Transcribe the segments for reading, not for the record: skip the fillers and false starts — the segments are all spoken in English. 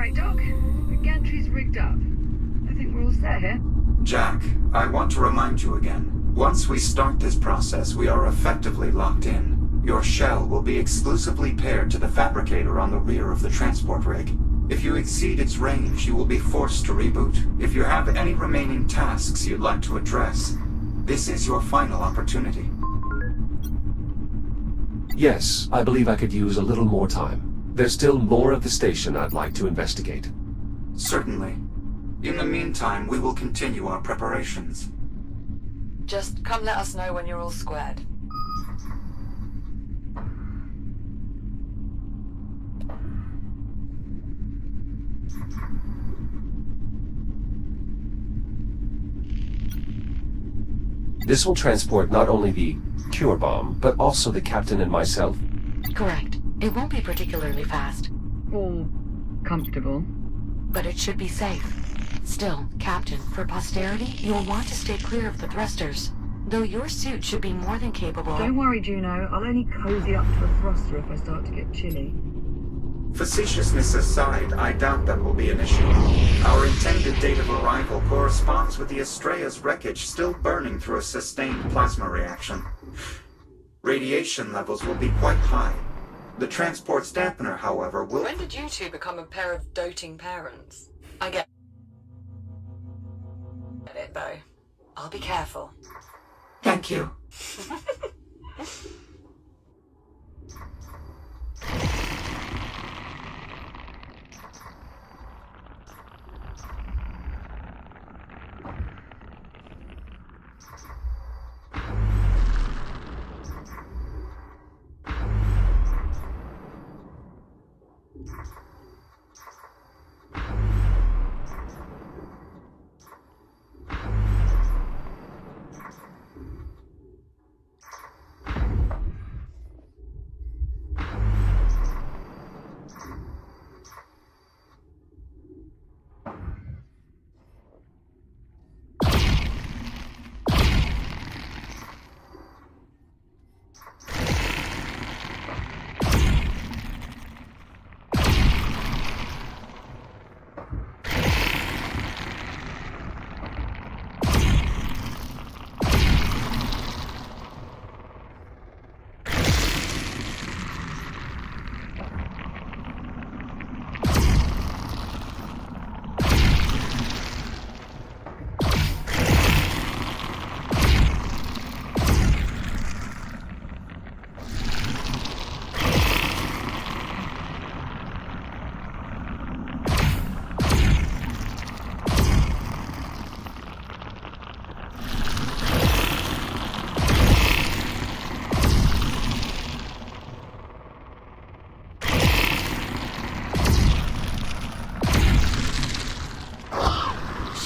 right, Doc. The gantry's rigged up. I think we're all set here. Jack, I want to remind you again. Once we start this process, we are effectively locked in. Your shell will be exclusively paired to the fabricator on the rear of the transport rig. If you exceed its range, you will be forced to reboot. If you have any remaining tasks you'd like to address, this is your final opportunity. Yes, I believe I could use a little more time. There's still more of the station I'd like to investigate. Certainly. In the meantime, we will continue our preparations. Just come let us know when you're all squared. This will transport not only the cure bomb, but also the captain and myself? Correct. It won't be particularly fast. All comfortable. But it should be safe. Still, Captain, for posterity, you'll want to stay clear of the thrusters. Though your suit should be more than capable. Don't worry, Juno. I'll only cozy up to a thruster if I start to get chilly. Facetiousness aside, I doubt that will be an issue. Our intended date of arrival corresponds with the Estrella's wreckage still burning through a sustained plasma reaction. Radiation levels will be quite high. The transport's dampener, however, will... When did you two become a pair of doting parents? I get it, though. I'll be careful. Thank you.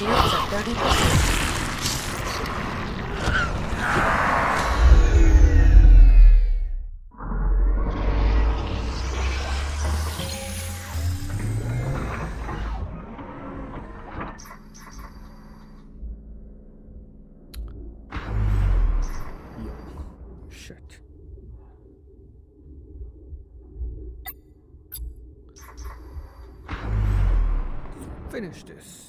Shields at 30%. Shit. Finish this.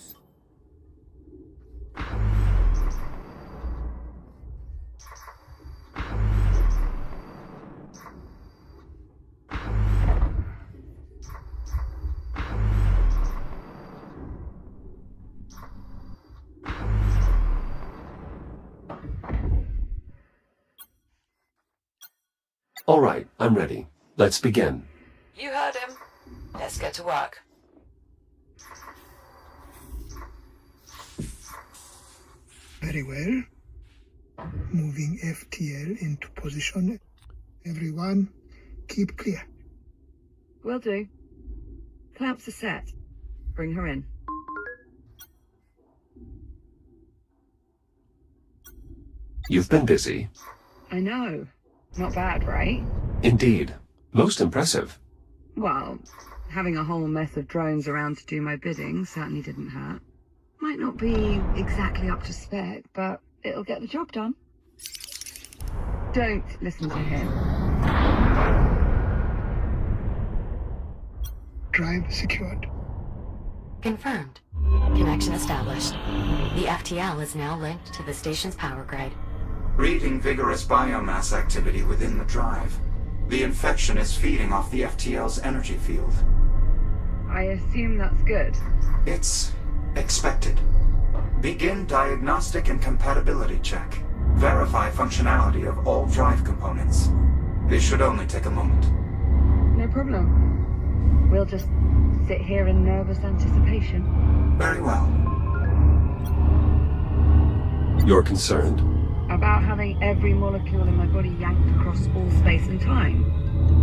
All right, I'm ready. Let's begin. You heard him. Let's get to work. Very well. Moving FTL into position. Everyone, keep clear. Will do. Clamps are set. Bring her in. You've been busy. I know. Not bad, right? Indeed. Most impressive. Well, having a whole mess of drones around to do my bidding certainly didn't hurt. Might not be exactly up to spec, but it'll get the job done. Don't listen to him. Drive secured. Confirmed. Connection established. The FTL is now linked to the station's power grid. Reading vigorous biomass activity within the drive. The infection is feeding off the FTL's energy field. I assume that's good. It's expected. Begin diagnostic and compatibility check. Verify functionality of all drive components. This should only take a moment. No problem. We'll just sit here in nervous anticipation. Very well. You're concerned? About having every molecule in my body yanked across all space and time.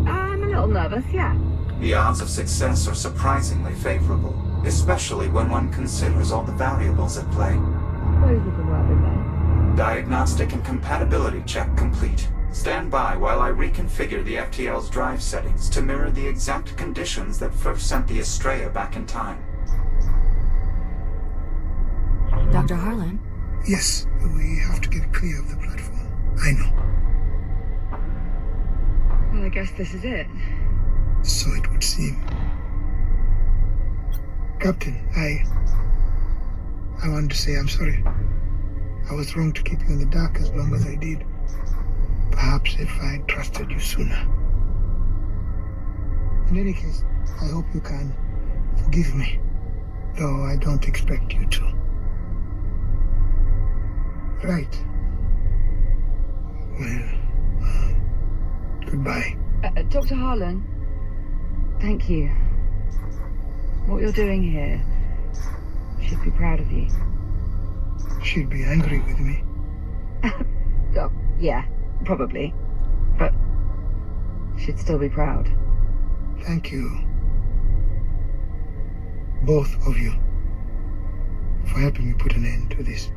I'm a little nervous, yeah. The odds of success are surprisingly favorable, especially when one considers all the variables at play. Suppose we can work with that. Diagnostic and compatibility check complete. Stand by while I reconfigure the FTL's drive settings to mirror the exact conditions that first sent the Estrella back in time. Dr. Harlan? Yes, we have to get clear of the platform. I know. Well, I guess this is it. So it would seem. Captain, I wanted to say I'm sorry. I was wrong to keep you in the dark as long as I did. Perhaps if I trusted you sooner. In any case, I hope you can forgive me, though I don't expect you to. Right. Well, goodbye. Dr. Harlan, thank you. What you're doing here, she'd be proud of you. She'd be angry with me. Oh, yeah, probably. But she'd still be proud. Thank you, both of you, for helping me put an end to this.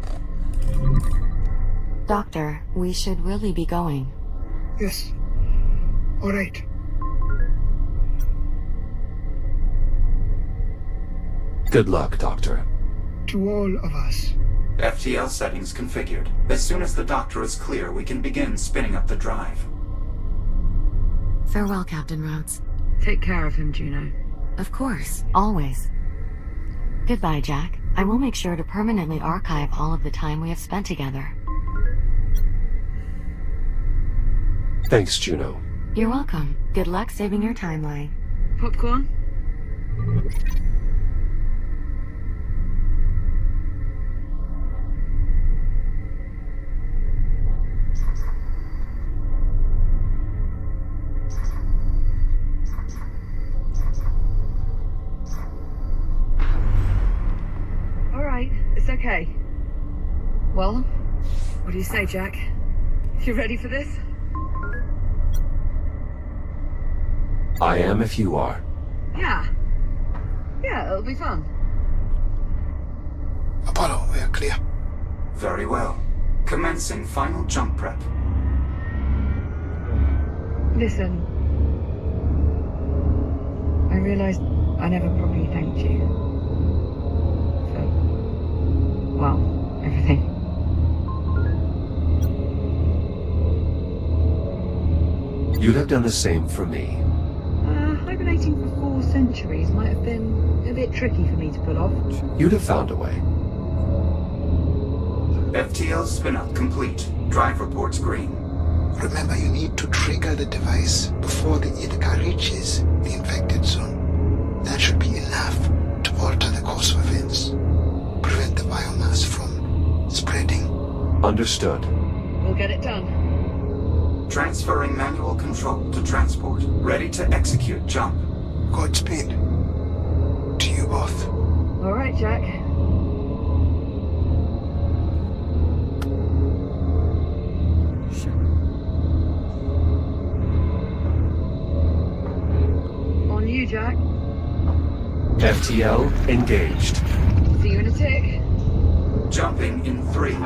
Doctor, we should really be going. Yes. All right. Good luck, Doctor. To all of us. FTL settings configured. As soon as the doctor is clear, we can begin spinning up the drive. Farewell, Captain Rhodes. Take care of him, Juno. Of course, always. Goodbye, Jack. I will make sure to permanently archive all of the time we have spent together. Thanks, Juno. You're welcome. Good luck saving your timeline. Popcorn? It's okay. Well, what do you say, Jack? You ready for this? I am if you are. Yeah. Yeah, it'll be fun. Apollo, we are clear. Very well. Commencing final jump prep. Listen. I realized I never properly thanked you. Well, everything. You'd have done the same for me. Hibernating for 4 centuries might have been a bit tricky for me to pull off. You'd have found a way. FTL spin-up complete. Drive reports green. Remember, you need to trigger the device before the Ithaca reaches the infected zone. That should be enough to alter the course of events. Prevent the biomass from spreading. Understood. We'll get it done. Transferring manual control to transport. Ready to execute jump. Godspeed. To you both. All right, Jack. Shit. On you, Jack. FTL engaged. See you in a tick. Jumping in 3, 2.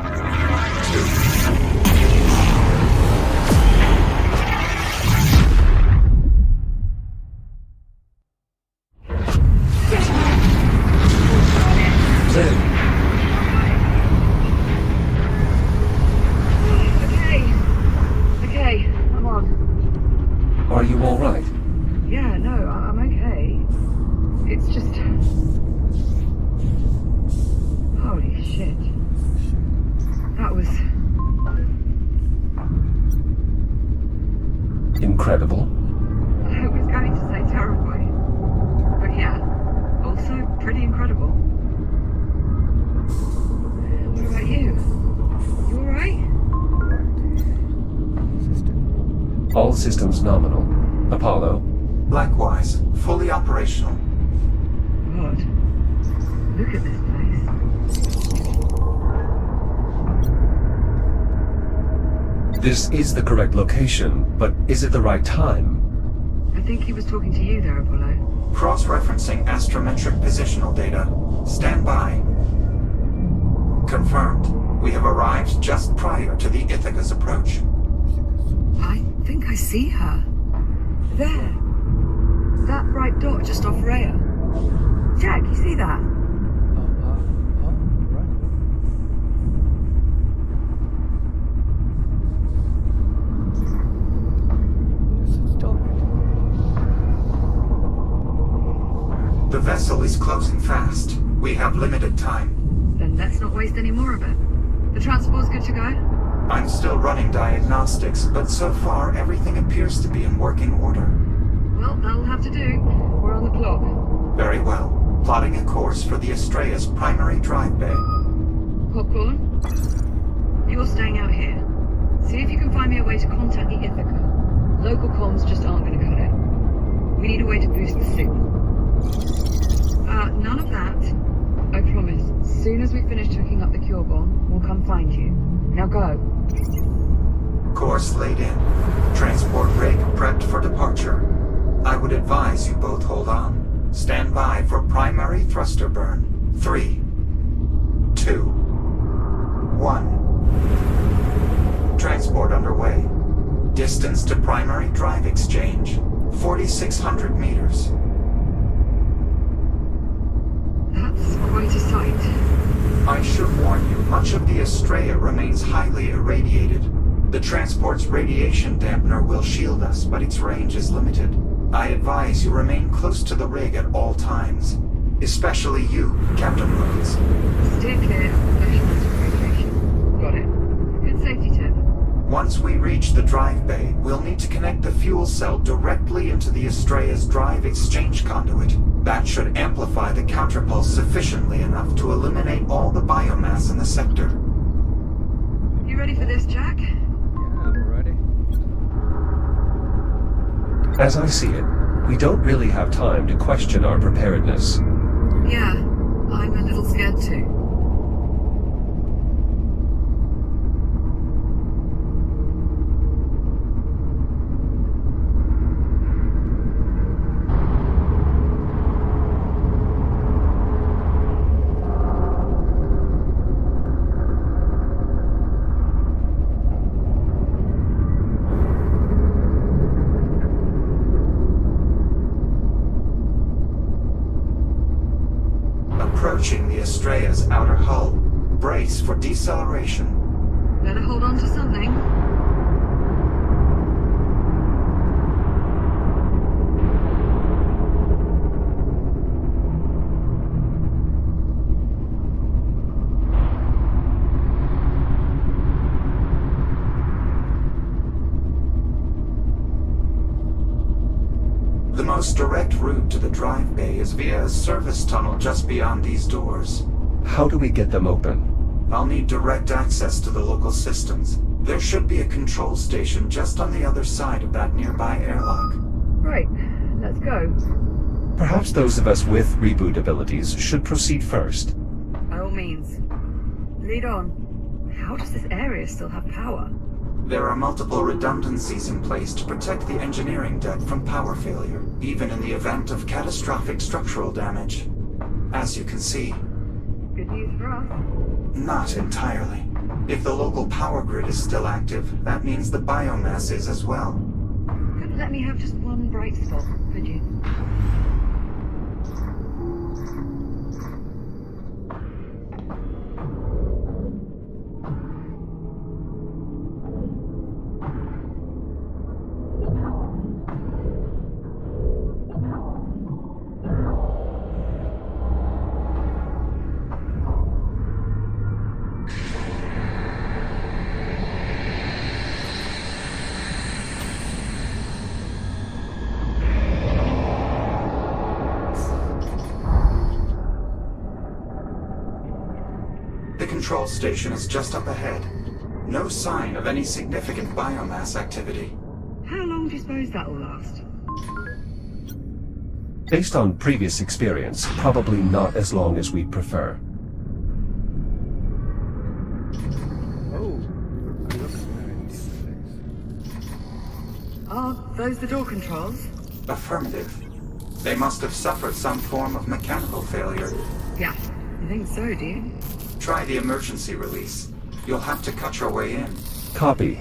Okay, I'm on. Are you all right? Yeah, no, I'm okay. It's just... was Incredible. I was going to say terrifying. But yeah, also pretty incredible. What about you? You alright? System. All systems nominal. Apollo. Likewise, fully operational. God. Look at this place. This is the correct location, but is it the right time? I think he was talking to you there, Apollo. Cross-referencing astrometric positional data. Stand by. Confirmed. We have arrived just prior to the Ithaca's approach. I think I see her. There. That bright dot just off Rhea. Jack, you see that? Right. Yes, stop it. The vessel is closing fast. We have limited time. Then let's not waste any more of it. The transport's good to go? I'm still running diagnostics, but so far everything appears to be in working order. Well, that'll have to do. We're on the clock. Very well. Plotting a course for the Estrella's primary drive bay. Popcorn? You're staying out here. See if you can find me a way to contact the Ithaca. Local comms just aren't going to cut it. We need a way to boost the signal. None of that. I promise. As soon as we finish hooking up the cure bomb, we'll come find you. Now go. Course laid in. Transport rig prepped for departure. I would advise you both hold on. Stand by for primary thruster burn. 3, 2, 1. Transport underway. Distance to primary drive exchange, 4,600 meters. That's quite a sight. I should warn you, much of the Estrella remains highly irradiated. The transport's radiation dampener will shield us, but its range is limited. I advise you remain close to the rig at all times. Especially you, Captain Rhodes. Steer clear of professionals for radiation. Got it. Good safety tip. Once we reach the drive bay, we'll need to connect the fuel cell directly into the Estrella's drive exchange conduit. That should amplify the counterpulse sufficiently enough to eliminate all the biomass in the sector. You ready for this, Jack? Yeah, I'm ready. As I see it, we don't really have time to question our preparedness. Yeah, I'm a little scared too. Approaching the Estrella's outer hull. Brace for deceleration. Better hold on to something. The most direct route to the drive bay is via a service tunnel just beyond these doors. How do we get them open? I'll need direct access to the local systems. There should be a control station just on the other side of that nearby airlock. Right, let's go. Perhaps those of us with reboot abilities should proceed first. By all means. Lead on. How does this area still have power? There are multiple redundancies in place to protect the engineering deck from power failure, even in the event of catastrophic structural damage. As you can see, Good news for us. not entirely. If the local power grid is still active, that means the biomass is as well. Couldn't let me have just one bright spot, could you? control station is just up ahead. No sign of any significant biomass activity. How long do you suppose that'll last? Based on previous experience, probably not as long as we'd prefer. Oh, I look at these things. Are those the door controls? Affirmative. They must have suffered some form of mechanical failure. Yeah. You think so, do you? Try the emergency release. You'll have to cut your way in. Copy.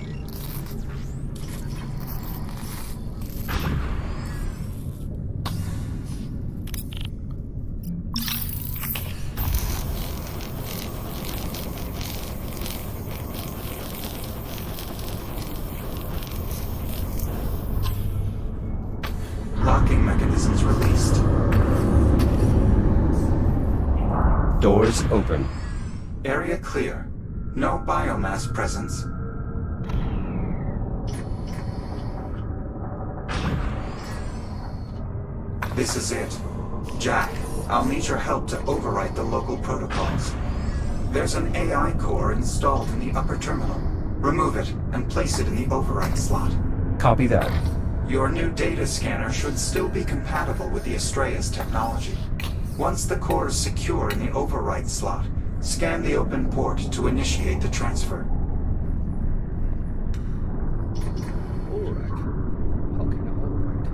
Locking mechanisms released. Doors open. Area clear. No biomass presence. This is it. Jack, I'll need your help to overwrite the local protocols. There's an AI core installed in the upper terminal. Remove it and place it in the overwrite slot. Copy that. Your new data scanner should still be compatible with the Astrea's technology. Once the core is secure in the overwrite slot, scan the open port to initiate the transfer. Alright. How can I alright?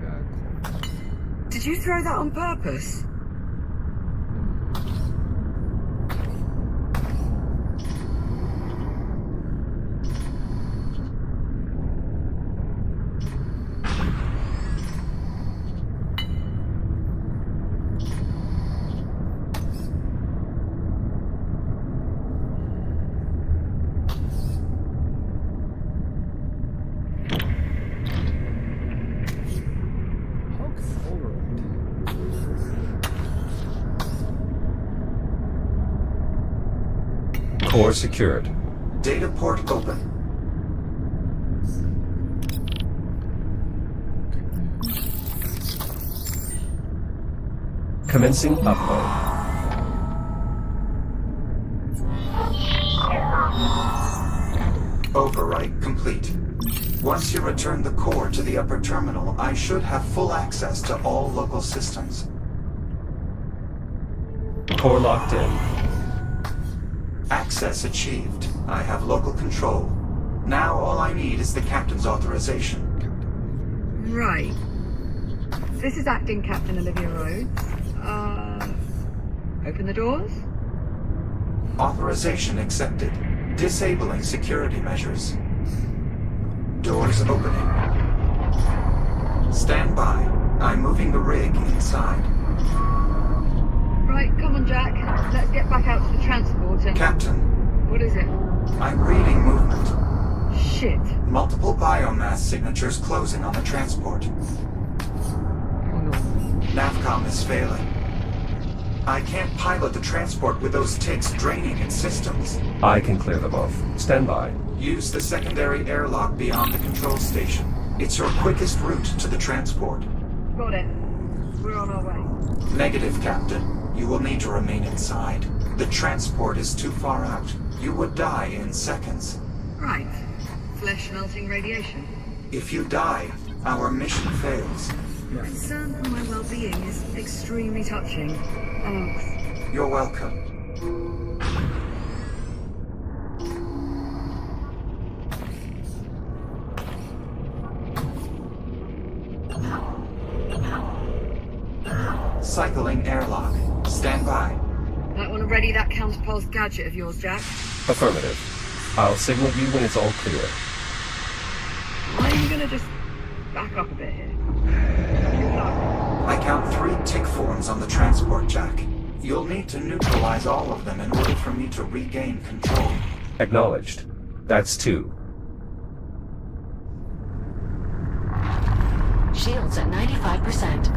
Yeah, cool. Did you throw that on purpose? How can I alright? Core secured. Data port open. Commencing upload. Overwrite complete. Once you return the core to the upper terminal, I should have full access to all local systems. Core locked in. Access achieved. I have local control. Now all I need is the captain's authorization. Right. This is Acting Captain Olivia Rhodes. Open the doors? Authorization accepted. Disabling security measures. Doors opening. Stand by. I'm moving the rig inside. Right, come on, Jack. Let's get back out to the transport and... Captain, What is it? I'm reading movement. Shit. Multiple biomass signatures closing on the transport. Oh no. Navcom is failing. I can't pilot the transport with those ticks draining its systems. I can clear them off. Stand by. Use the secondary airlock beyond the control station. It's your quickest route to the transport. Got it. We're on our way. Negative, Captain. You will need to remain inside. The transport is too far out. You would die in seconds. Right. Flesh-melting radiation. If you die, our mission fails. Concern for my well-being is extremely touching. Thanks. You're welcome. Cycling airlock. Stand by. Might want to ready that counterpulse gadget of yours, Jack. Affirmative. I'll signal you when it's all clear. I'm gonna just back up a bit here. Good luck. I count 3 tick forms on the transport, Jack. You'll need to neutralize all of them in order for me to regain control. Acknowledged. That's 2. Shields at 95%.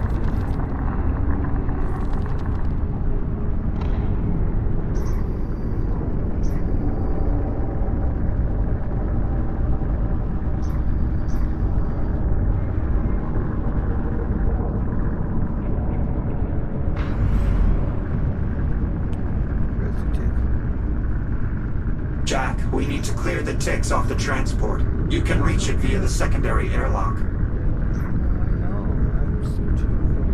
we need to clear the ticks off the transport. You can reach it via the secondary airlock. I know. I'm searching for it.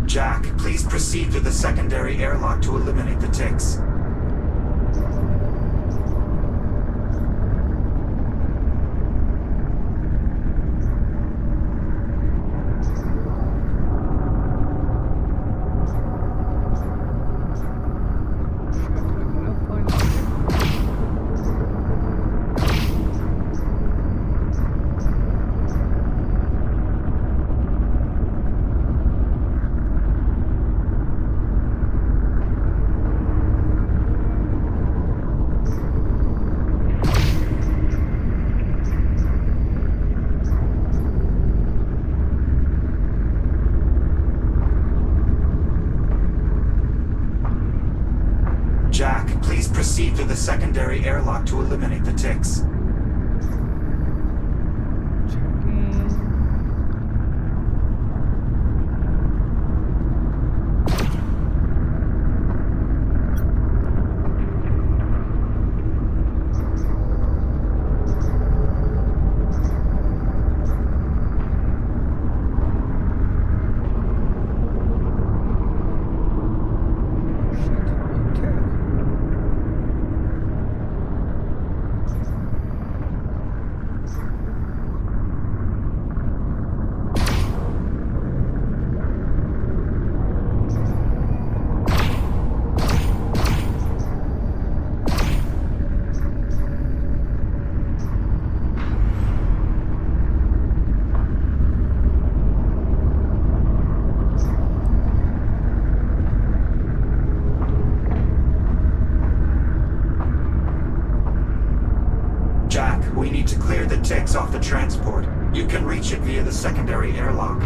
Jack, please proceed to the secondary airlock to eliminate the ticks. Jack, please proceed to the secondary airlock to eliminate the ticks. Jack, we need to clear the ticks off the transport. You can reach it via the secondary airlock.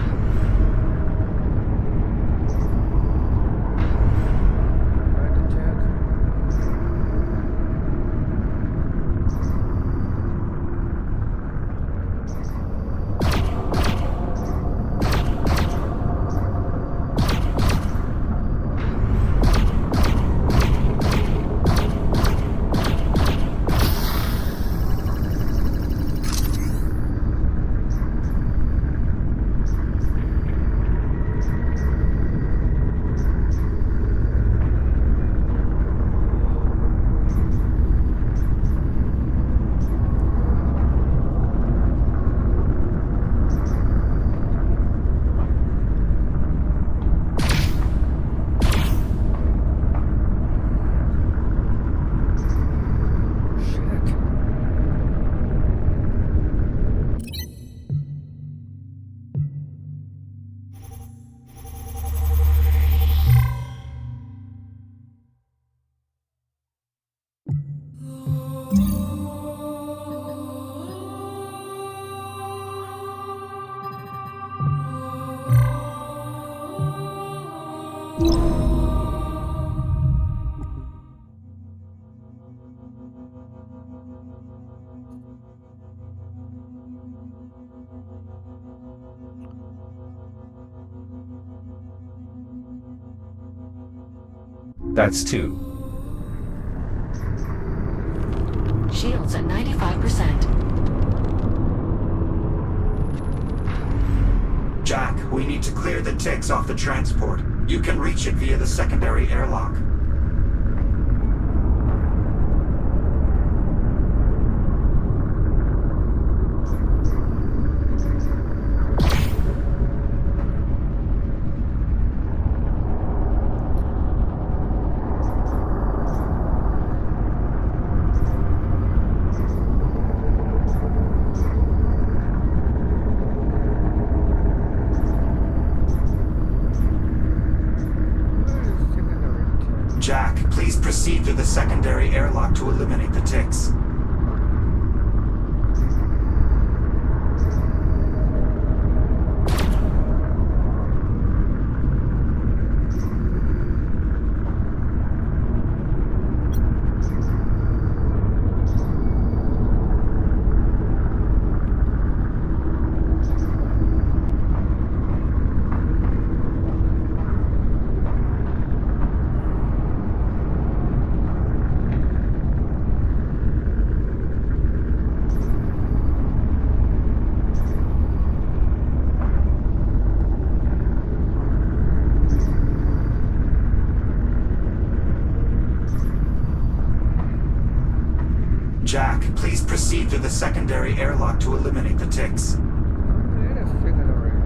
That's 2. Shields at 95%. Jack, we need to clear the ticks off the transport. You can reach it via the secondary airlock. Jack, please proceed to the secondary airlock to eliminate the ticks. Jack, please proceed to the secondary airlock to eliminate the ticks. Wait a second already.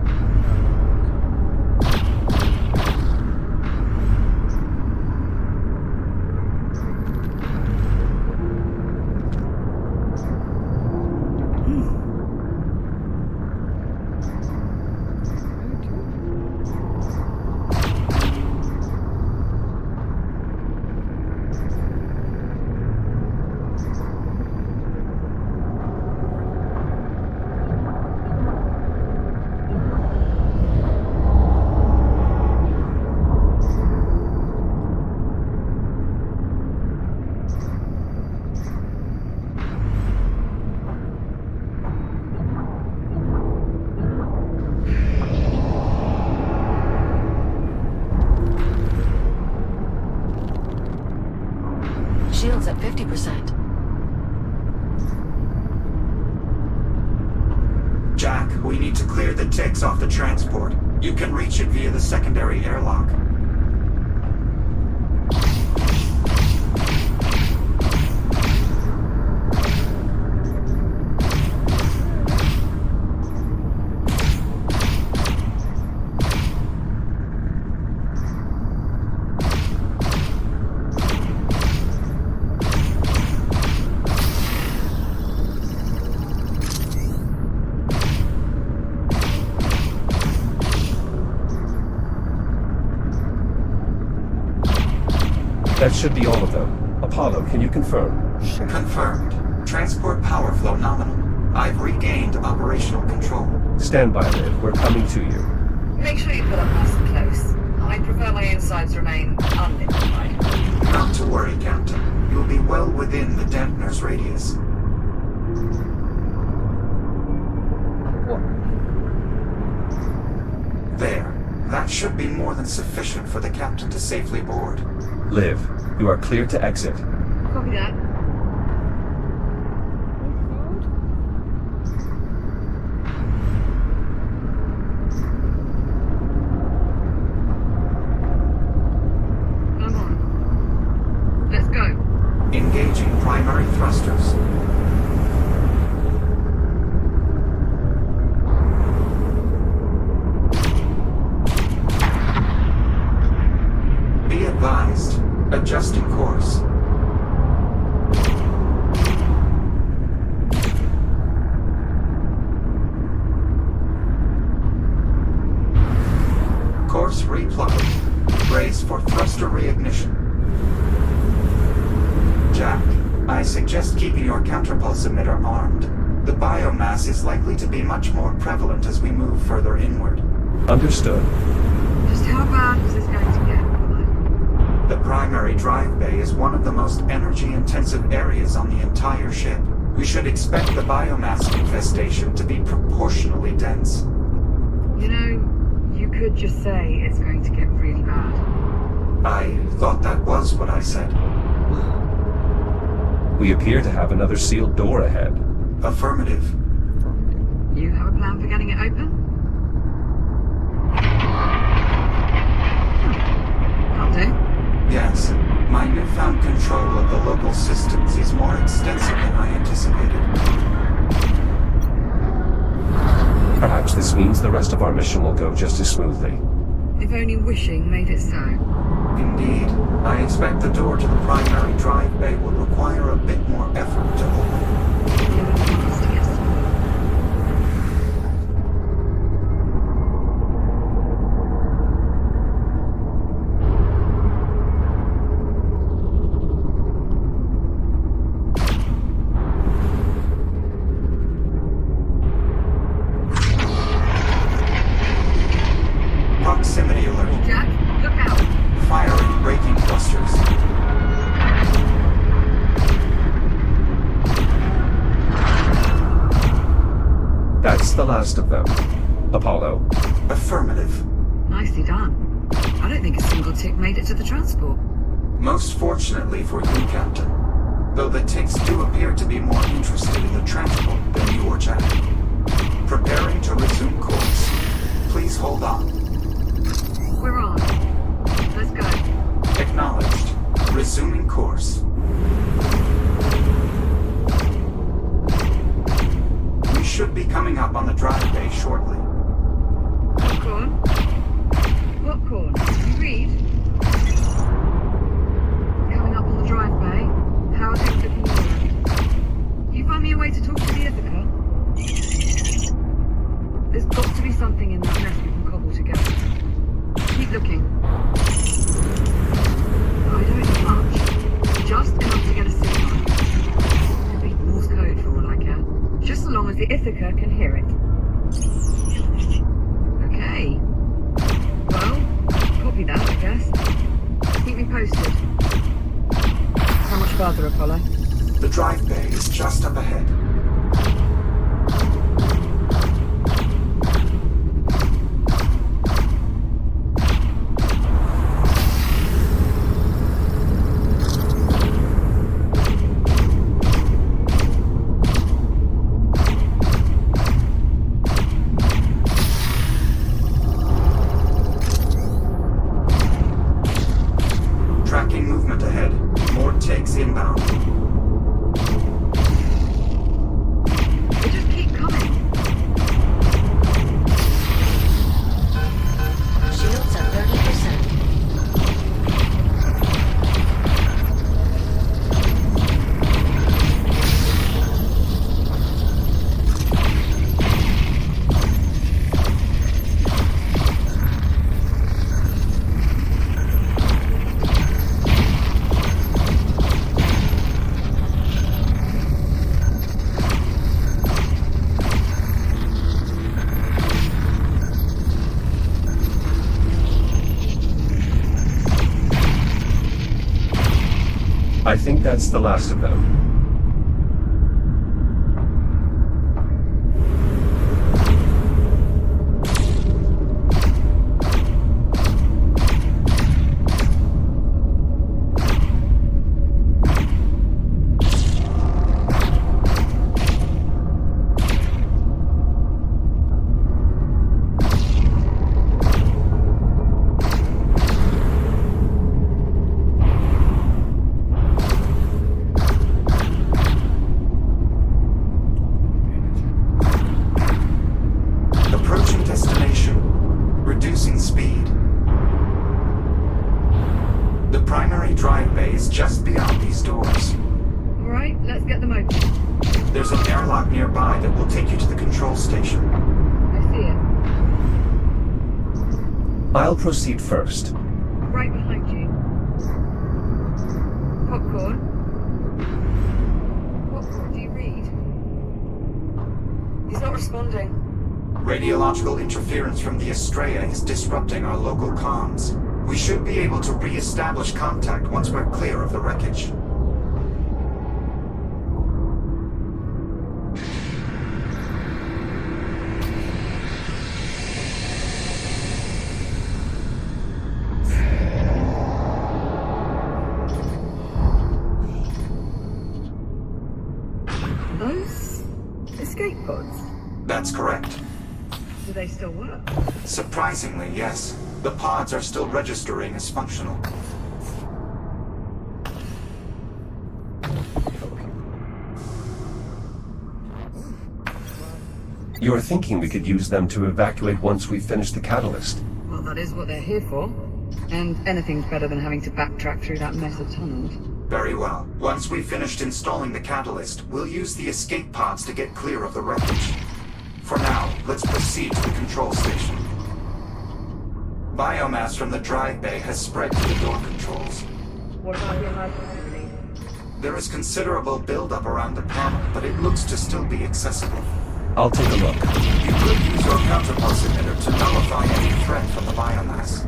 Shield's at 50%. Jack, we need to clear the ticks off the transport. You can reach it via the secondary airlock. That should be all of them. Apollo, can you confirm? Confirmed. Transport power flow nominal. I've regained operational control. Stand by, Liv. We're coming to you. Make sure you pull up nice and close. I prefer my insides remain unidentified. Not to worry, Captain. You'll be well within the dampener's radius. What? There. That should be more than sufficient for the captain to safely board. Liv, you are clear to exit. Copy that. Come on. Let's go. Engaging primary thrusters. Be advised. Adjusting course. Course replotted. Brace for thruster reignition. Jack, I suggest keeping your counterpulse emitter armed. The biomass is likely to be much more prevalent as we move further inward. Understood. Just how bad is this going to get? The primary drive bay is one of the most energy-intensive areas on the entire ship. We should expect the biomass infestation to be proportionally dense. You know, you could just say it's going to get really bad. I thought that was what I said. We appear to have another sealed door ahead. Affirmative. You have a plan for getting it open? That'll do. Yes, my newfound control of the local systems is more extensive than I anticipated. Perhaps this means the rest of our mission will go just as smoothly. If only wishing made it so. Indeed, I expect the door to the primary drive bay will require a bit more effort to open. Given the cost to get started. Proximity alert. Jack, look out! Firing braking thrusters. That's the last of them. Apollo. Affirmative. Nicely done. I don't think a single tick made it to the transport. Most fortunately for you, Captain. Though the ticks do appear to be more interested in the transport than you or Jack. Preparing to resume course. Please hold on. We're on. Let's go. Acknowledged. Resuming course. up on the drive bay shortly. Popcorn? Popcorn, you read? Coming up on the drive bay. How are things looking your end? You find me a way to talk to the Ithaca? There's got to be something in that mess we can cobble together. Keep looking. I don't know much. Just enough to get a signal. Could be Morse code for all I care. Just so long as the Ithaca can hear it. Okay. Well, copy that, I guess. Keep me posted. How much farther, Apollo? The drive bay is just up ahead. Tracking movement ahead. More takes inbound. They just keep coming. Shields at 30%. I think that's the last of them. Approaching destination. Reducing speed. The primary drive bay is just beyond these doors. Alright, let's get them open. There's an airlock nearby that will take you to the control station. I see it. I'll proceed first. Right behind you. Popcorn? Popcorn, do you read? He's not responding. Radiological interference from the Estrella is disrupting our local comms. We should be able to re-establish contact once we're clear of the wreckage. Those escape pods? That's correct. Do they still work? Surprisingly, yes. The pods are still registering as functional. You're thinking we could use them to evacuate once we finish the catalyst. Well, that is what they're here for. And anything's better than having to backtrack through that mess of tunnels. Very well. Once we've finished installing the catalyst, we'll use the escape pods to get clear of the wreckage. For now, let's proceed to the control station. Biomass from the drive bay has spread to the door controls. What about the emergency? There is considerable buildup around the panel, but it looks to still be accessible. I'll take a look. You could use your counterpulse emitter to nullify any threat from the biomass.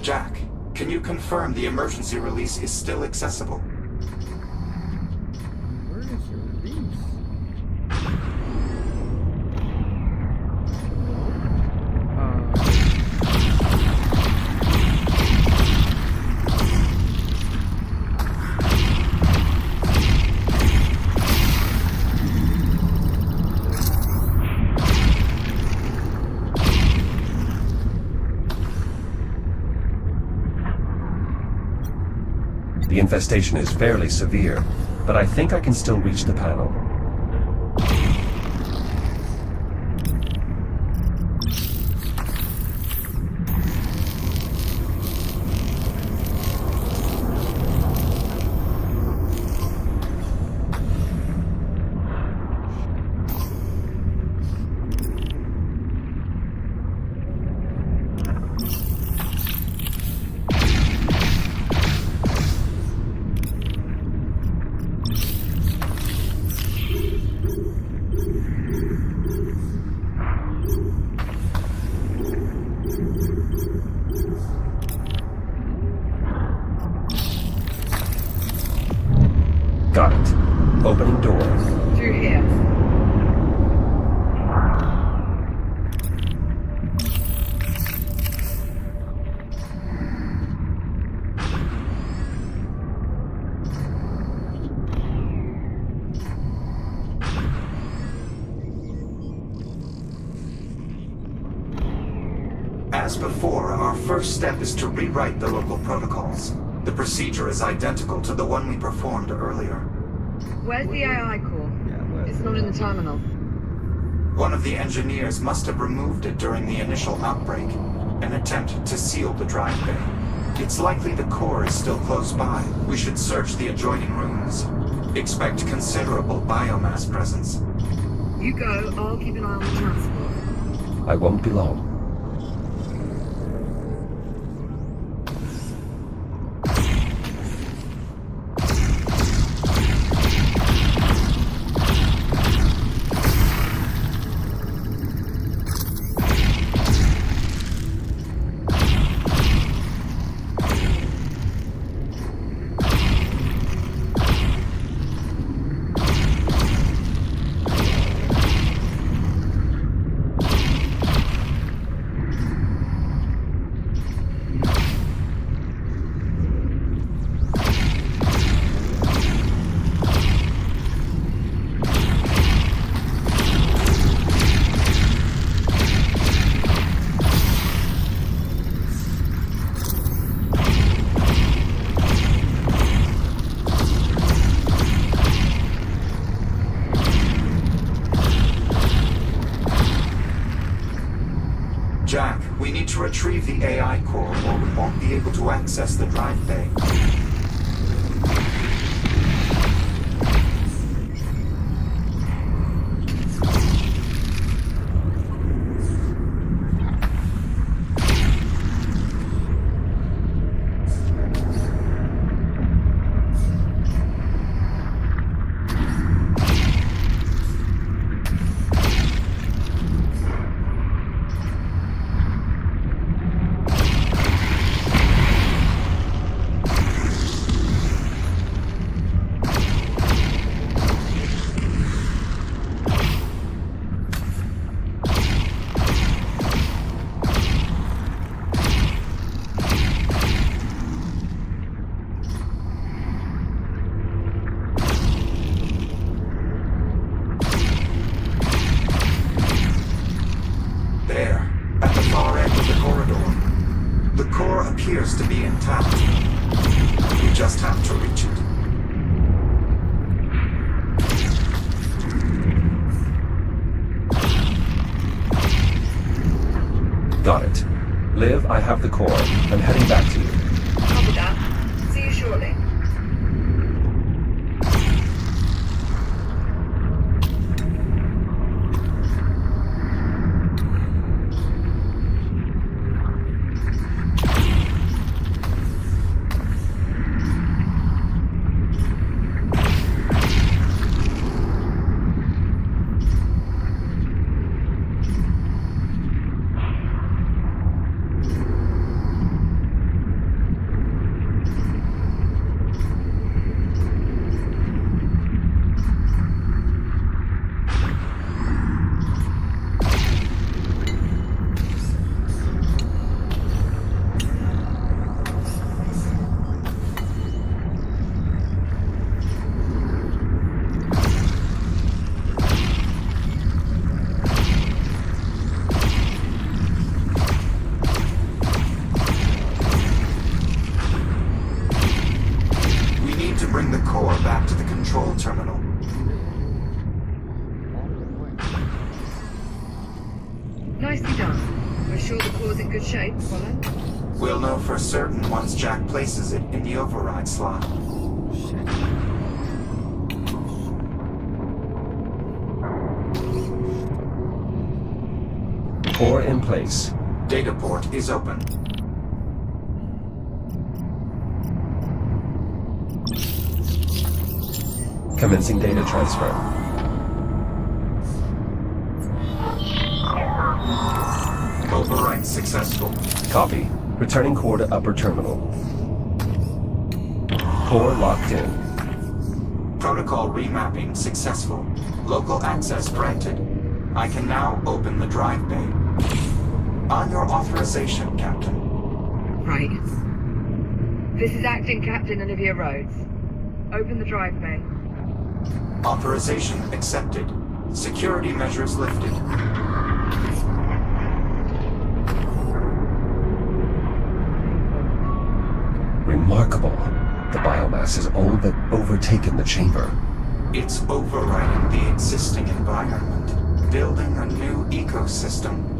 Jack, can you confirm the emergency release is still accessible? Where is your release? The infestation is fairly severe, but I think I can still reach the panel. Got it. Opening door. Through here. As before, our first step is to rewrite the local protocols. The procedure is identical to the one we performed earlier. Where's the AI core? Yeah, where? It's not in the terminal. One of the engineers must have removed it during the initial outbreak, an attempt to seal the drive bay. It's likely the core is still close by. We should search the adjoining rooms. Expect considerable biomass presence. You go, I'll keep an eye on the transport. I won't be long. Jack, we need to retrieve the AI core or we won't be able to access the drive bay. There, at the far end of the corridor. The core appears to be intact. We just have to reach it. Got it. Liv, I have the core. I'm heading back to you. Copy that. See you shortly. to bring the core back to the control terminal. Nicely done. We're sure the core's in good shape, Apollo? We'll know for certain once Jack places it in the override slot. Shit. Core in place. Data port is open. Commencing data transfer. Override successful. Copy. Returning core to upper terminal. Core locked in. Protocol remapping successful. Local access granted. I can now open the drive bay. On your authorization, Captain. Right. This is Acting Captain Olivia Rhodes. Open the drive bay. Authorization accepted. Security measures lifted. Remarkable. The biomass has all but overtaken the chamber. It's overriding the existing environment, building a new ecosystem.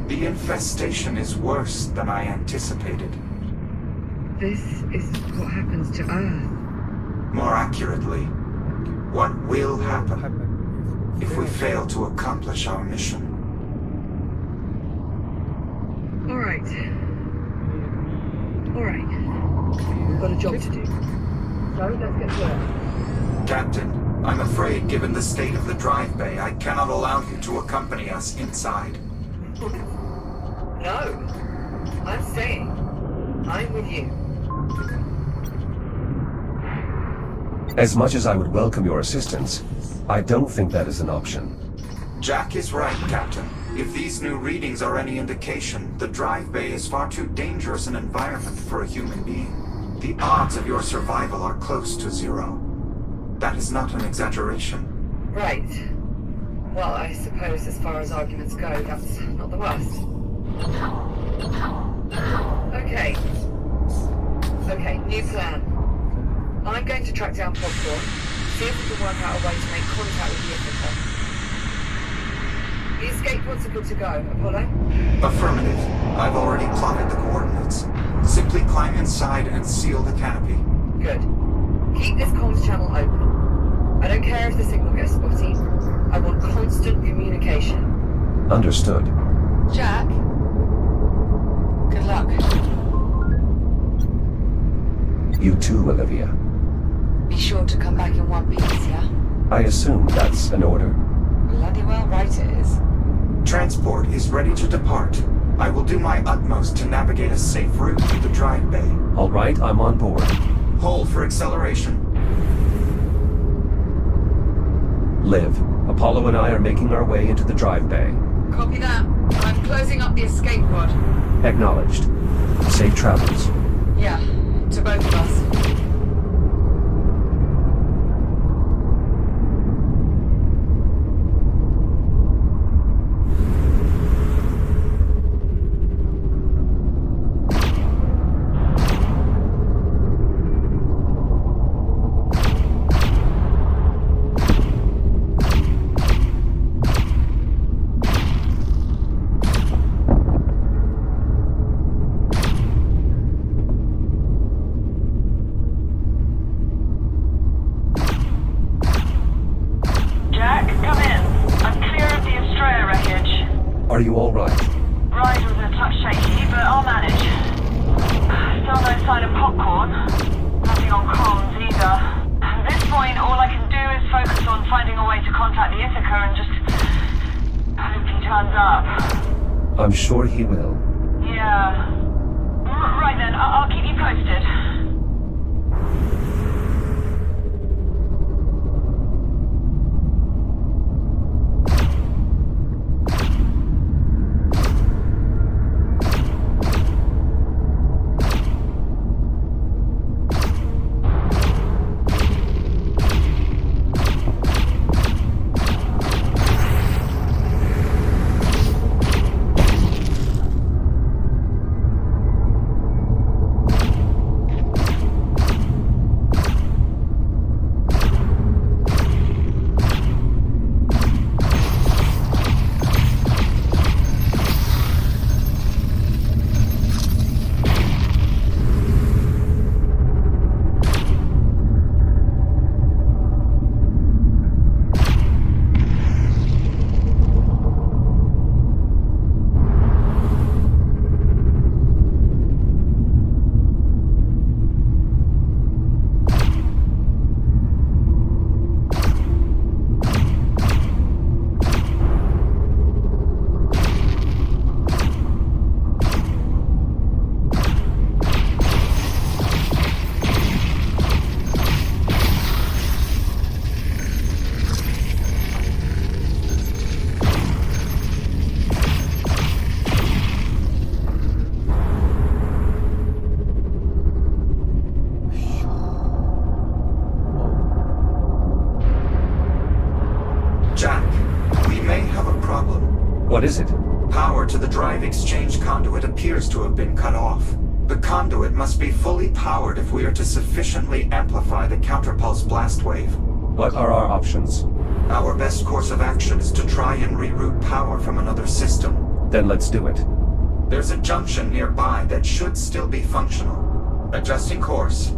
The infestation is worse than I anticipated. This is what happens to Earth. More accurately, what will happen if we fail to accomplish our mission. All right. We've got a job to do. So let's get to work. Captain, I'm afraid given the state of the drive bay, I cannot allow you to accompany us inside. No. I'm staying. I'm with you. As much as I would welcome your assistance, I don't think that is an option. Jack is right, Captain. If these new readings are any indication, the drive bay is far too dangerous an environment for a human being. The odds of your survival are close to zero. That is not an exaggeration. Right. Well, I suppose as far as arguments go, that's not the worst. Okay, new plan. I'm going to track down Popcorn, see if we can work out a way to make contact with the Ithaca. The escape pods are good to go, Apollo? Affirmative. I've already plotted the coordinates. Simply climb inside and seal the canopy. Good. Keep this comms channel open. I don't care if the signal gets spotty. I want constant communication. Understood. Jack? Good luck. You too, Olivia. Be sure to come back in one piece, yeah? I assume that's an order. Bloody well right it is. Transport is ready to depart. I will do my utmost to navigate a safe route through the drive bay. All right, I'm on board. Hold for acceleration. Liv, Apollo and I are making our way into the drive bay. Copy that. I'm closing up the escape pod. Acknowledged. Safe travels. Yeah, to both of us. Are you all right? Ride was a touch shaky, but I'll manage. Still no sign of Popcorn. Nothing on comms either. At this point, all I can do is focus on finding a way to contact the Ithaca and just hope he turns up. I'm sure he will. Yeah. Right then, I'll keep you posted. What is it? Power to the drive exchange conduit appears to have been cut off. The conduit must be fully powered if we are to sufficiently amplify the counterpulse blast wave. What are our options? Our best course of action is to try and reroute power from another system. Then let's do it. There's a junction nearby that should still be functional. Adjusting course.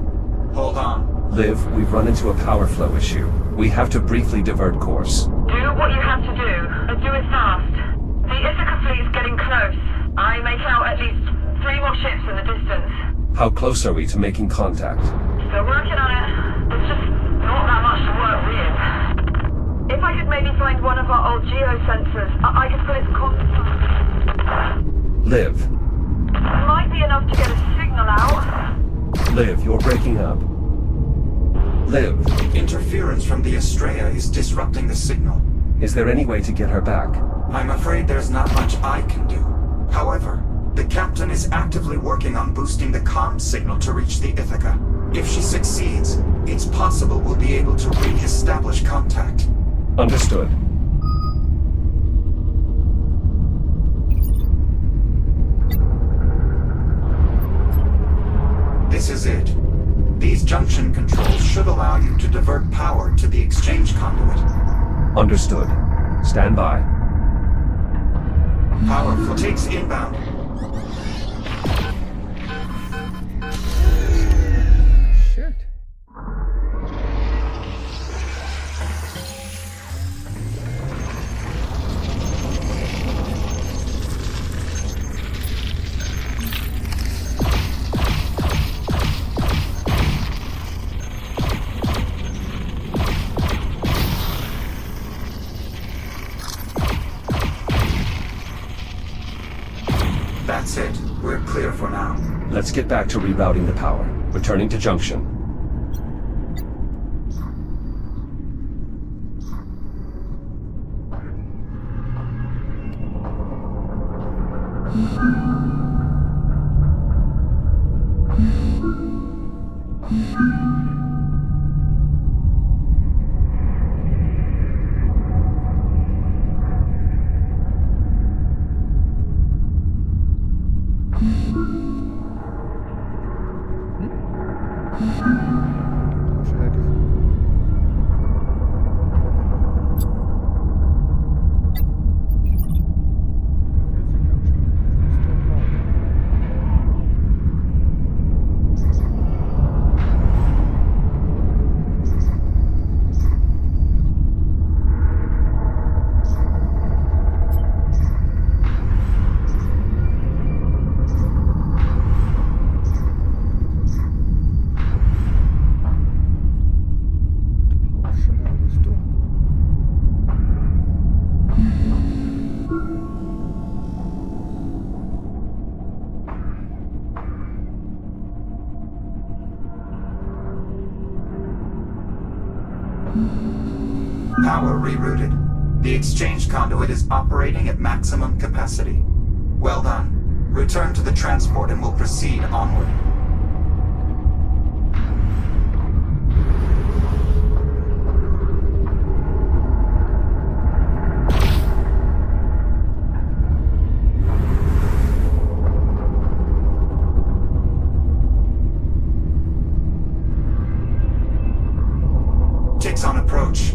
Hold on. Liv, we've run into a power flow issue. We have to briefly divert course. Do what you have to do, and do it fast. The Ithaca fleet's getting close. I make out at least 3 more ships in the distance. How close are we to making contact? Still working on it. There's just not that much to work with. If I could maybe find one of our old geosensors, I could put its contact. Liv. Might be enough to get a signal out. Liv, you're breaking up. Liv, Interference from the Estrella is disrupting the signal. is there any way to get her back? I'm afraid there's not much I can do. However, the captain is actively working on boosting the comm signal to reach the Ithaca. If she succeeds, it's possible we'll be able to re-establish contact. Understood. This is it. These junction controls should allow you to divert power to the exchange conduit. Understood. Stand by. Power flow takes inbound. Shit. That's it. We're clear for now. Let's get back to rerouting the power. Returning to junction. What should I do? Power rerouted. The exchange conduit is operating at maximum capacity. Well done. Return to the transport and we'll proceed onward. Ticks on approach.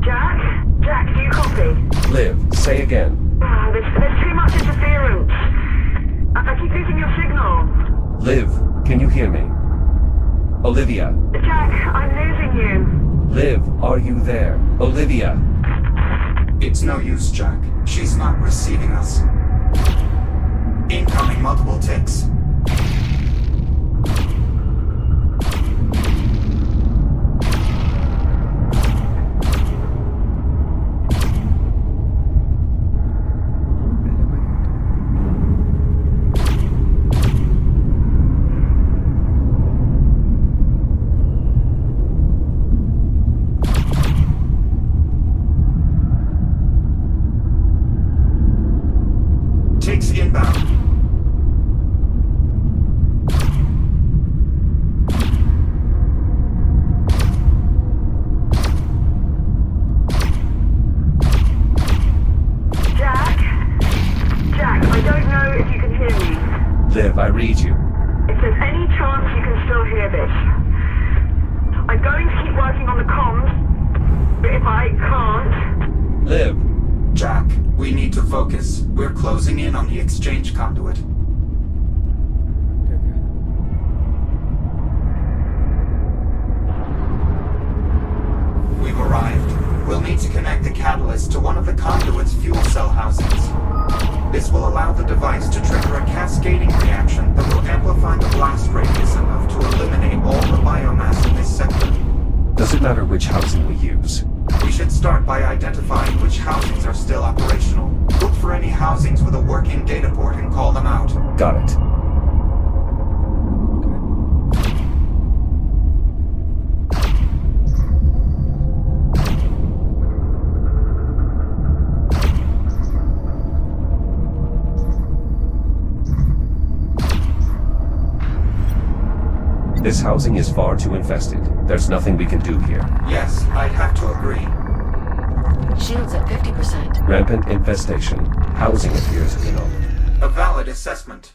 Jack, do you copy? Liv, say again. There's too much interference. I keep losing your signal. Liv, can you hear me? Olivia. Jack, I'm losing you. Liv, are you there? Olivia. It's no use, Jack. She's not receiving us. Incoming multiple ticks. Ticks inbound. Liv, I read you. If there's any chance you can still hear this, I'm going to keep working on the comms, but if I can't... Liv. Jack, we need to focus. We're closing in on the exchange conduit. Okay, okay. We've arrived. We'll need to connect the catalyst to one of the conduit's fuel cell housings. This will allow the device to trigger a cascading reaction that will amplify the blast radius enough to eliminate all the biomass in this sector. Does it matter which housing we use? We should start by identifying which housings are still operational. Look for any housings with a working data port and call them out. Got it. This housing is far too infested. There's nothing we can do here. Yes, I'd have to agree. Shields at 50%. Rampant infestation. Housing appears innocuous. A valid assessment.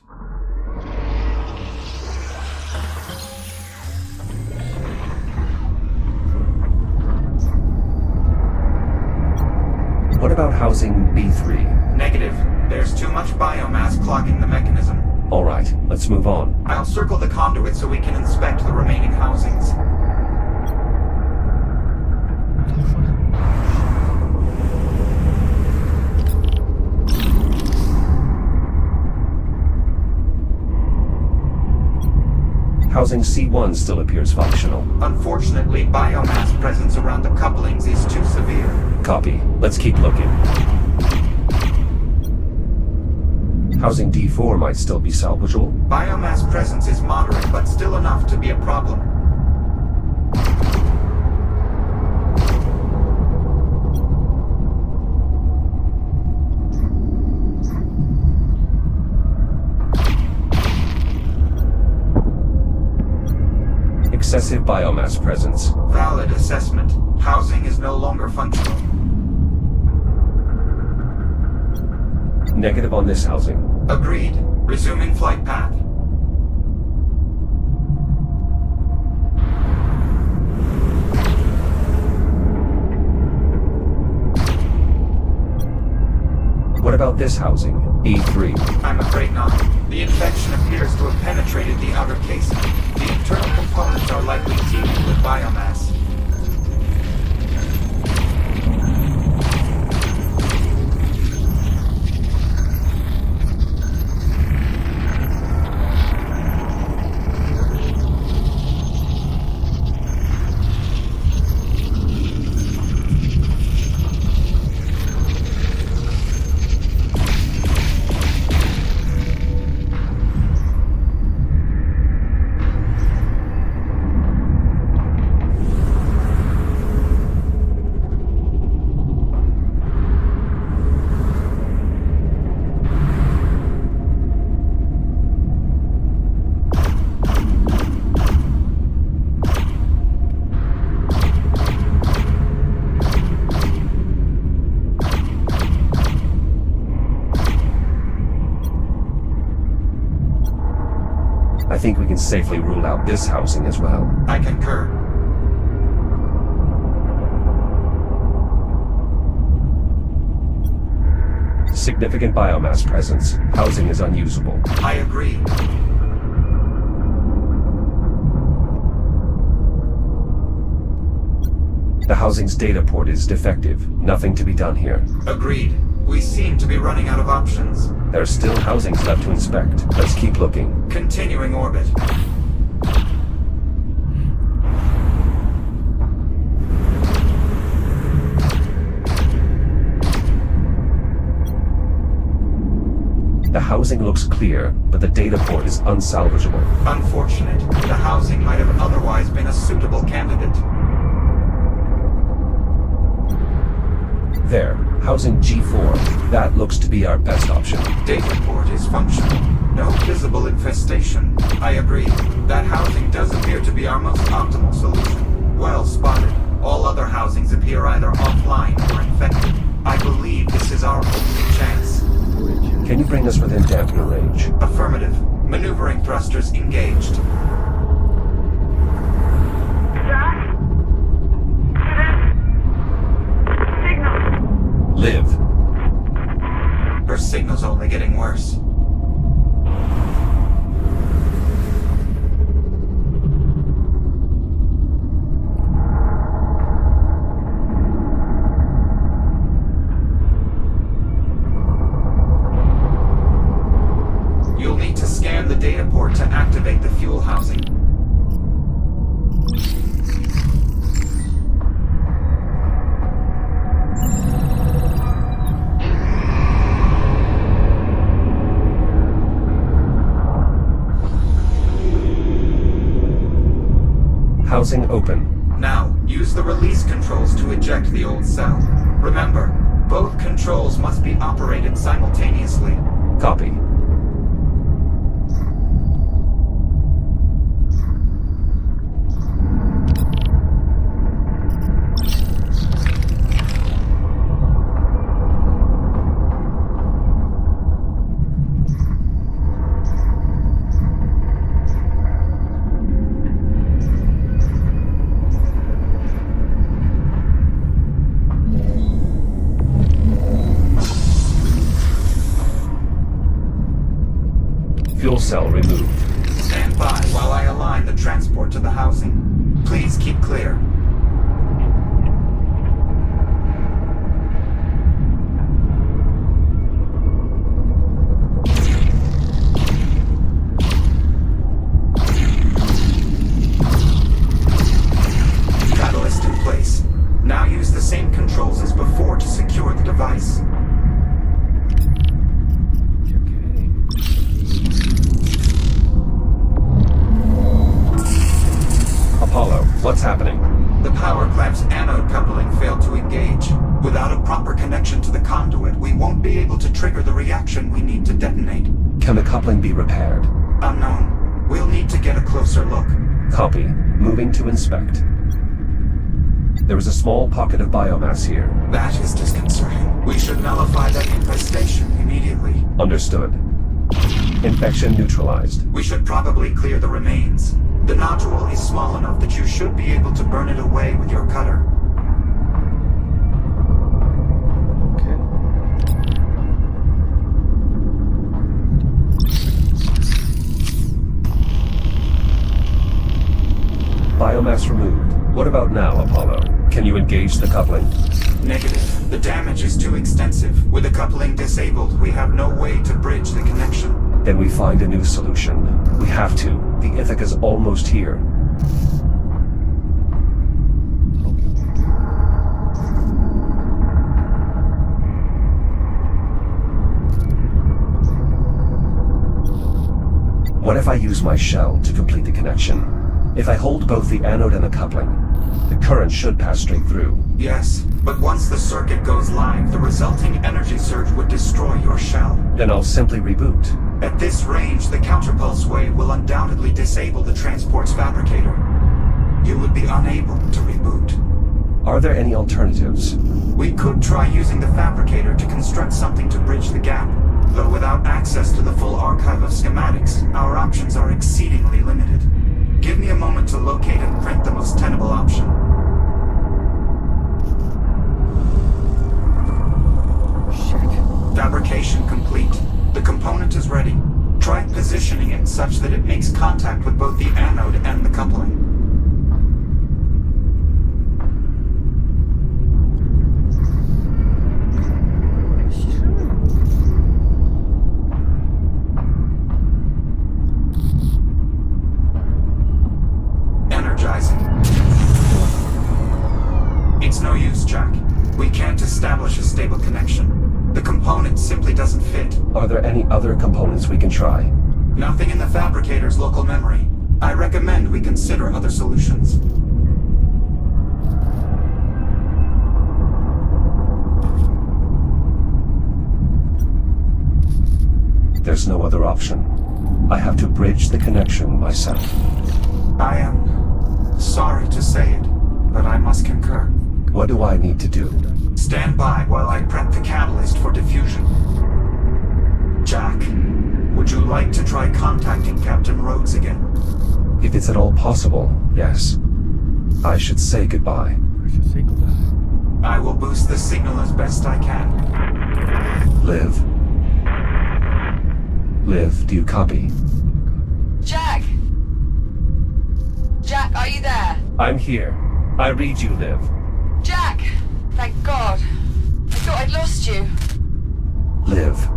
What about housing B3? Negative. There's too much biomass clogging the mechanism. All right, let's move on. I'll circle the conduit so we can inspect the remaining housings. Housing C1 still appears functional. Unfortunately, biomass presence around the couplings is too severe. Copy. Let's keep looking. Housing D4 might still be salvageable. Biomass presence is moderate, but still enough to be a problem. Excessive biomass presence. Valid assessment. Housing is no longer functional. Negative on this housing. Agreed. Resuming flight path. What about this housing? E3. I'm afraid not. The infection appears to have penetrated the outer casing. The internal components are likely teeming with biomass. I think we can safely rule out this housing as well. I concur. Significant biomass presence. Housing is unusable. I agree. The housing's data port is defective. Nothing to be done here. Agreed. We seem to be running out of options. There are still housings left to inspect. Let's keep looking. Continuing orbit. The housing looks clear, but the data port is unsalvageable. Unfortunate. The housing might have otherwise been a suitable candidate. There, housing G4. That looks to be our best option. Data port is functional. No visible infestation. I agree. That housing does appear to be our most optimal solution. Well spotted. All other housings appear either offline or infected. I believe this is our only chance. Can you bring us within dampener range? Affirmative. Maneuvering thrusters engaged. Jack? Signal. Liv. Her signal's only getting worse. You'll need to scan the data port to activate the fuel housing. Housing open. Now, use the release controls to eject the old cell. Remember, both controls must be operated simultaneously. Copy. Fuel cell removed. Stand by while I align the transport to the housing. Please keep clear. Catalyst in place. Now use the same controls as before to secure the device. Apollo, what's happening? The power clamp's anode coupling failed to engage. Without a proper connection to the conduit, we won't be able to trigger the reaction we need to detonate. Can the coupling be repaired? Unknown. We'll need to get a closer look. Copy. Moving to inspect. There is a small pocket of biomass here. That is disconcerting. We should nullify that infestation immediately. Understood. Infection neutralized. We should probably clear the remains. The nodule is small enough that you should be able to burn it away with your cutter. Biomass removed. What about now, Apollo? Can you engage the coupling? Negative. The damage is too extensive. With the coupling disabled, we have no way to bridge the connection. Then we find a new solution. We have to. The Ithaca's almost here. What if I use my shell to complete the connection? If I hold both the anode and the coupling, the current should pass straight through. Yes, but once the circuit goes live, the resulting energy surge would destroy your shell. Then I'll simply reboot. At this range, the counterpulse wave will undoubtedly disable the transport's fabricator. You would be unable to reboot. Are there any alternatives? We could try using the fabricator to construct something to bridge the gap. Though without access to the full archive of schematics, our options are exceedingly limited. Give me a moment to locate and print the most tenable option. Fabrication complete. The component is ready. Try positioning it such that it makes contact with both the anode and the coupling. Energizing. It's no use, Jack. We can't establish a stable connection. The component simply doesn't fit. Are there any other components we can try? Nothing in the fabricator's local memory. I recommend we consider other solutions. There's no other option. I have to bridge the connection myself. I am sorry to say it, but I must concur. What do I need to do? Stand by while I prep the catalyst for diffusion. cogs again. If it's at all possible, yes. I should say goodbye. I should say goodbye. I will boost the signal as best I can. Liv? Liv, do you copy? Jack! Jack, are you there? I'm here. I read you, Liv. Jack! Thank God. I thought I'd lost you. Liv,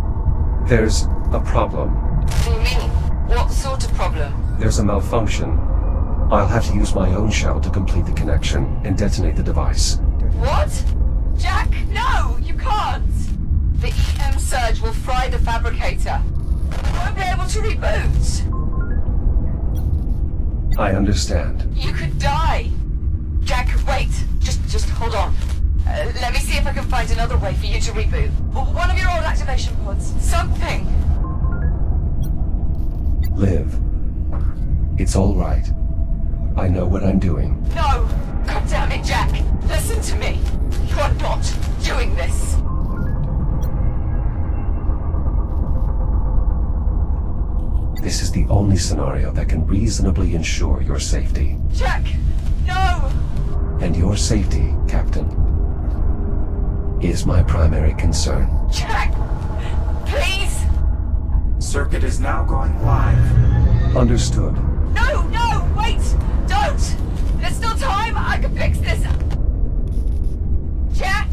there's a problem. What do you mean? What sort of problem? There's a malfunction. I'll have to use my own shell to complete the connection and detonate the device. What? Jack, no! You can't! The EM surge will fry the fabricator. You won't be able to reboot. I understand. You could die. Jack, wait. Just hold on. Let me see if I can find another way for you to reboot. One of your old activation pods. Something. Liv, it's all right. I know what I'm doing. No! God damn it, Jack! Listen to me! You are not doing this! This is the only scenario that can reasonably ensure your safety. Jack! No! And your safety, Captain, is my primary concern. Jack! Please! Circuit is now going live. Understood. No! No! Wait! Don't! There's still time! I can fix this! Jack!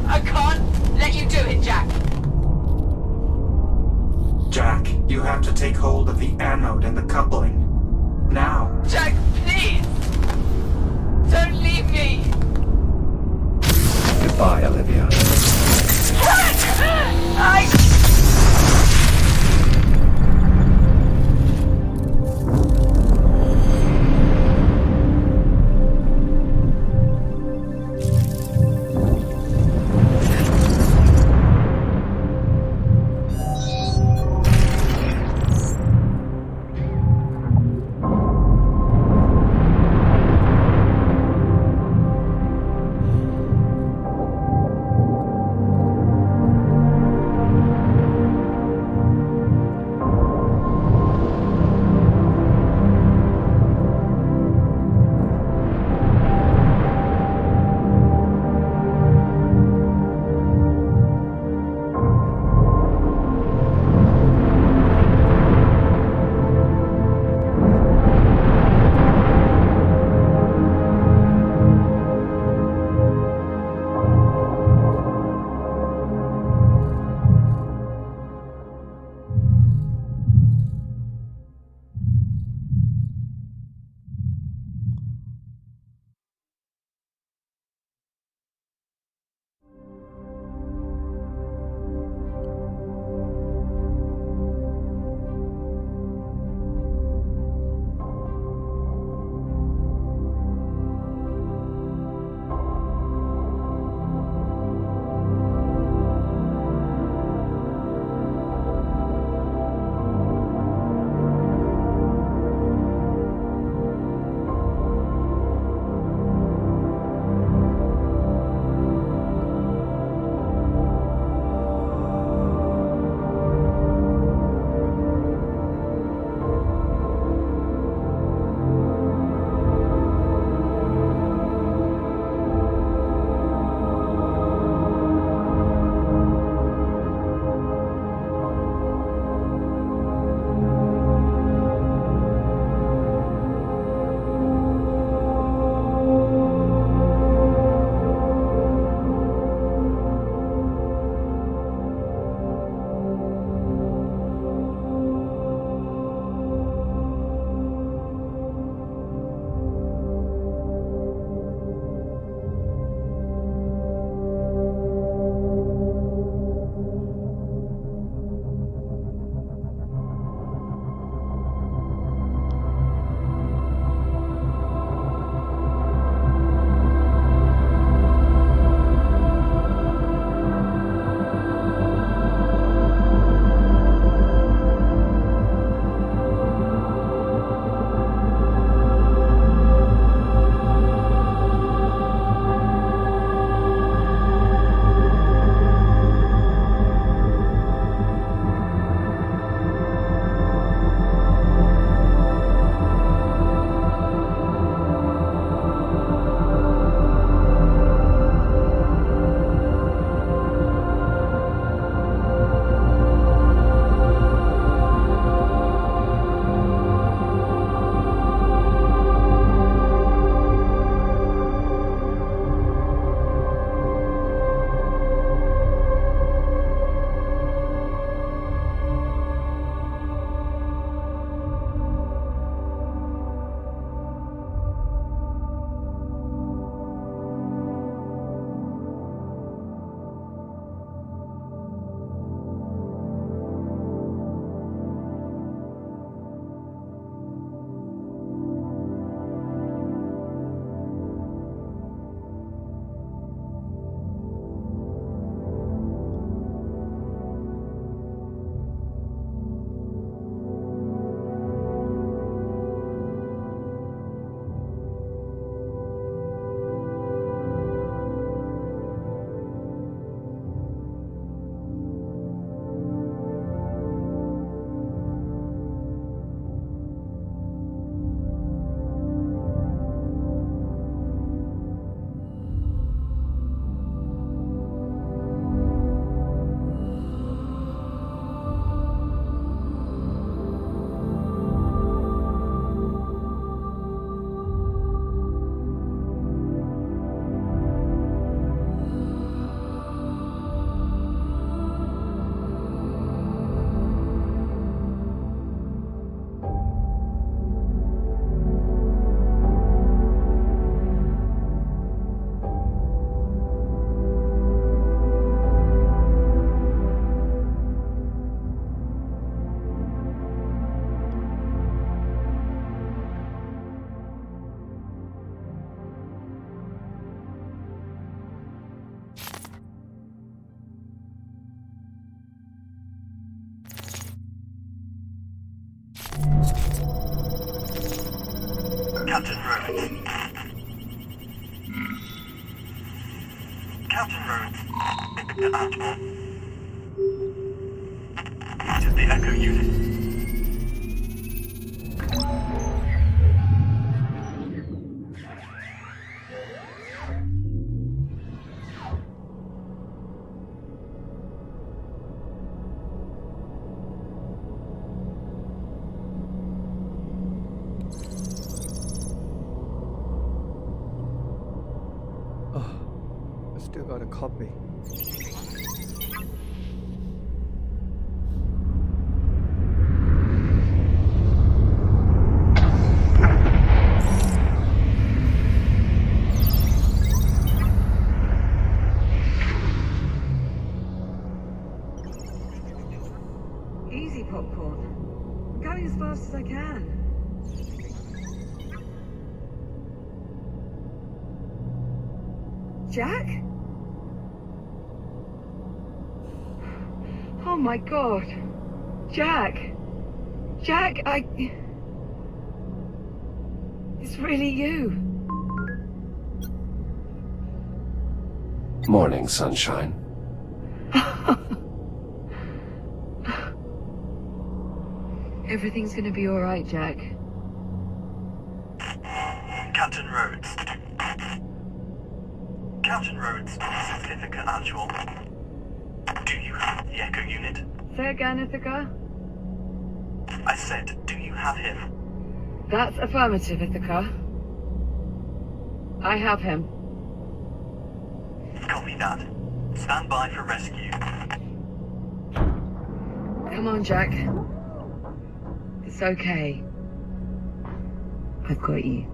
I can't let you do it, Jack! Jack, you have to take hold of the anode and the coupling. Now. Jack, please! Don't leave me! Goodbye, Olivia. Captain Rhodes. Admiral. It is the Echo unit. Oh, I still got a copy. Easy, Popcorn. I'm going as fast as I can. Jack? Oh my god. Jack! Jack, It's really you. Morning, sunshine. Everything's gonna be alright, Jack. Captain Rhodes. Captain Rhodes, this is Ithaca Actual. Do you have the Echo unit? Say again, Ithaca? I said, do you have him? That's affirmative, Ithaca. I have him. Copy that. Stand by for rescue. Come on, Jack. It's okay. I've got you.